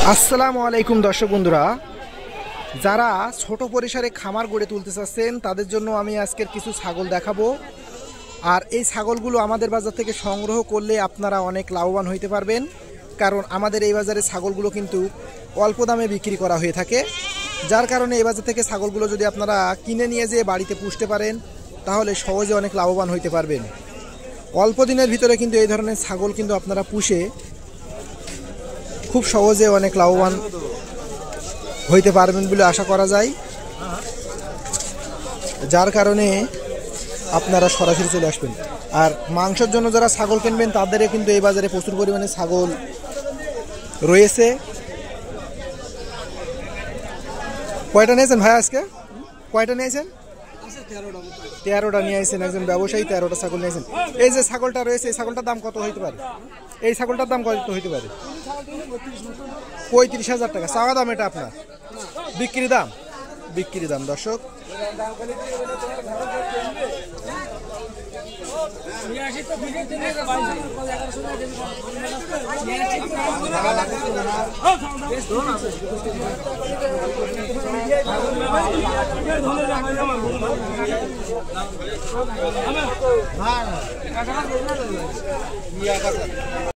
আসসালামু আলাইকুম দর্শক বন্ধুরা, যারা ছোট পরিসরে খামার গড়ে তুলতে চাচ্ছেন তাদের জন্য আমি আজকের কিছু ছাগল দেখাবো। আর এই ছাগলগুলো আমাদের বাজার থেকে সংগ্রহ করলে আপনারা অনেক লাভবান হইতে পারবেন, কারণ আমাদের এই বাজারে ছাগলগুলো কিন্তু অল্প দামে বিক্রি করা হয়ে থাকে। যার কারণে এই বাজার থেকে ছাগলগুলো যদি আপনারা কিনে নিয়ে যেয়ে বাড়িতে পুষতে পারেন তাহলে সহজে অনেক লাভবান হইতে পারবেন। অল্প দিনের ভিতরে কিন্তু এই ধরনের ছাগল কিন্তু আপনারা পুষে খুব সহজে অনেক লাভবান হইতে পারবেন বলে আশা করা যায়। যার কারণে আপনারা সরাসরি চলে আসবেন। আর মাংসের জন্য যারা ছাগল কিনবেন তাদেরও কিন্তু এই বাজারে প্রচুর পরিমাণে ছাগল রয়েছে। কয়টা নিয়েছেন ভাই আজকে? কয়টা নিয়েছেন? 13টা নিয়ে আসছেন। একজন ব্যবসায়ী 13টা ছাগল নিয়েছেন। এই যে ছাগলটা রয়েছে এই ছাগলটার দাম কত হইতে পারে? এই ছাগলটার দাম কত হইতে পারে? 35,000 টাকা চাওয়া দাম। এটা আপনার বিক্রি দাম? বিক্রি দাম দর্শক।